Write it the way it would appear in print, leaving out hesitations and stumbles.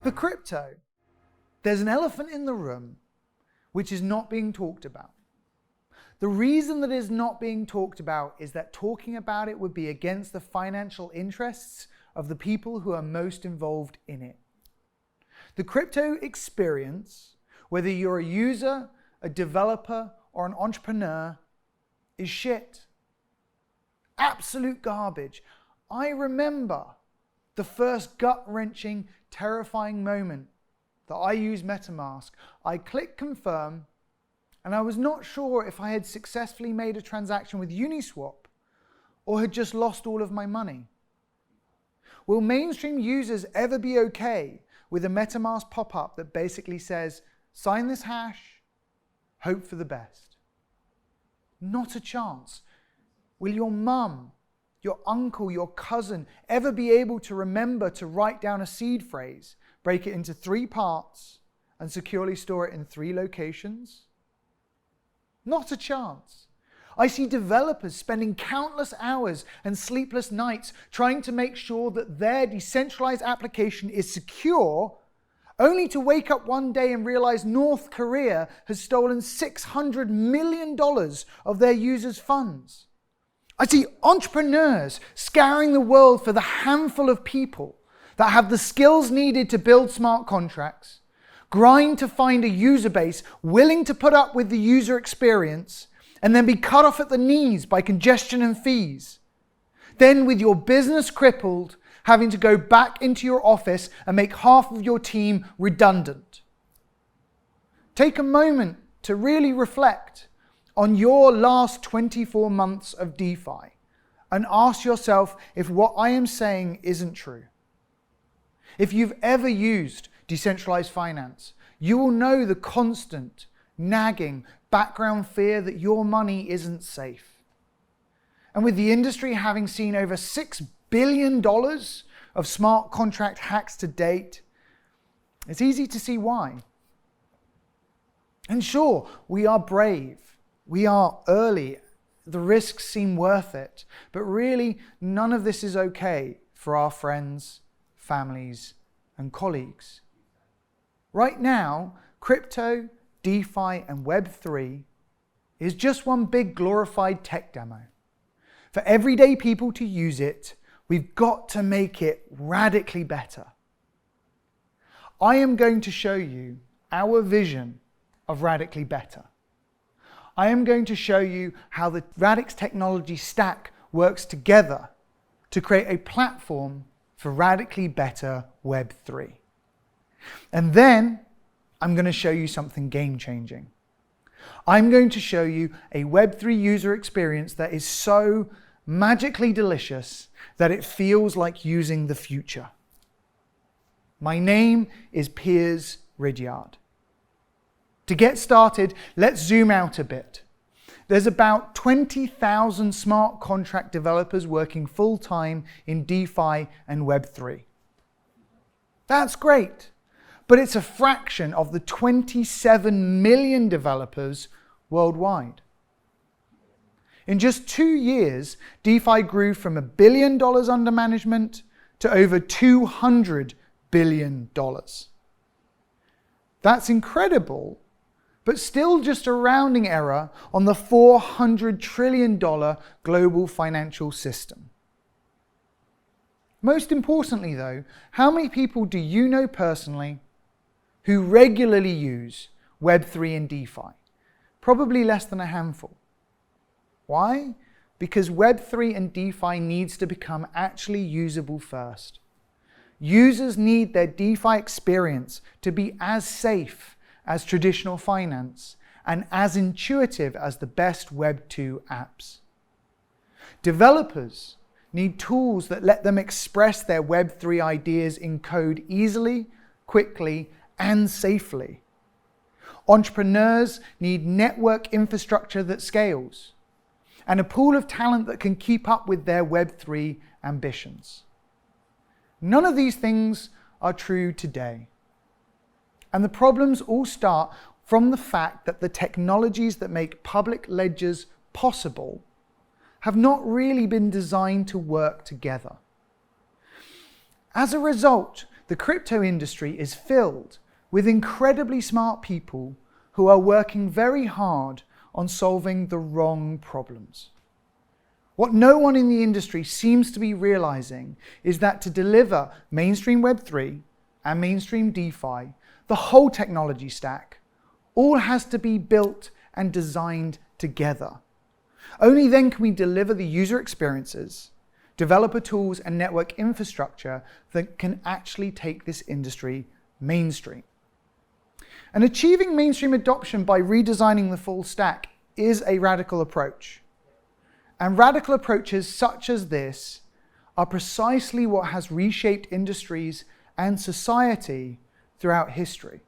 For crypto, there's an elephant in the room which is not being talked about. The reason that it is not being talked about is that talking about it would be against the financial interests of the people who are most involved in it. The crypto experience, whether you're a user, a developer, or an entrepreneur, is shit. Absolute garbage. I remember the first gut-wrenching, terrifying moment that I used MetaMask. I clicked confirm, and I was not sure if I had successfully made a transaction with Uniswap or had just lost all of my money. Will mainstream users ever be okay with a MetaMask pop-up that basically says, sign this hash, hope for the best? Not a chance. Will your mum, your uncle, your cousin ever be able to remember to write down a seed phrase, break it into 3 parts, and securely store it in 3 locations? Not a chance. I see developers spending countless hours and sleepless nights trying to make sure that their decentralized application is secure, only to wake up one day and realize North Korea has stolen $600 million of their users' funds. I see entrepreneurs scouring the world for the handful of people that have the skills needed to build smart contracts, grind to find a user base willing to put up with the user experience, and then be cut off at the knees by congestion and fees. Then, with your business crippled, having to go back into your office and make half of your team redundant. Take a moment to really reflect on your last 24 months of DeFi and ask yourself if what I am saying isn't true. If you've ever used decentralized finance, you will know the constant, nagging background fear that your money isn't safe. And with the industry having seen over $6 billion of smart contract hacks to date, it's easy to see why. And sure, we are brave, we are early, the risks seem worth it, but really none of this is okay for our friends, families, and colleagues. Right now, crypto, DeFi, and Web3 is just one big glorified tech demo. For everyday people to use it, we've got to make it radically better. I am going to show you our vision of radically better. I am going to show you how the Radix technology stack works together to create a platform for radically better Web3. And then I'm going to show you something game-changing. I'm going to show you a Web3 user experience that is so magically delicious that it feels like using the future. My name is Piers Ridyard. To get started, let's zoom out a bit. There's about 20,000 smart contract developers working full-time in DeFi and Web3. That's great, but it's a fraction of the 27 million developers worldwide. In just 2 years, DeFi grew from $1 billion under management to over $200 billion. That's incredible, but still just a rounding error on the $400 trillion global financial system. Most importantly though, how many people do you know personally who regularly use Web3 and DeFi? Probably less than a handful. Why? Because Web3 and DeFi needs to become actually usable first. Users need their DeFi experience to be as safe as traditional finance and as intuitive as the best Web2 apps. Developers need tools that let them express their Web3 ideas in code easily, quickly, and safely. Entrepreneurs need network infrastructure that scales and a pool of talent that can keep up with their Web3 ambitions. None of these things are true today. And the problems all start from the fact that the technologies that make public ledgers possible have not really been designed to work together. As a result, the crypto industry is filled with incredibly smart people who are working very hard on solving the wrong problems. What no one in the industry seems to be realizing is that to deliver mainstream Web3 and mainstream DeFi, the whole technology stack, all has to be built and designed together. Only then can we deliver the user experiences, developer tools, and network infrastructure that can actually take this industry mainstream. And achieving mainstream adoption by redesigning the full stack is a radical approach. And radical approaches such as this are precisely what has reshaped industries and society throughout history.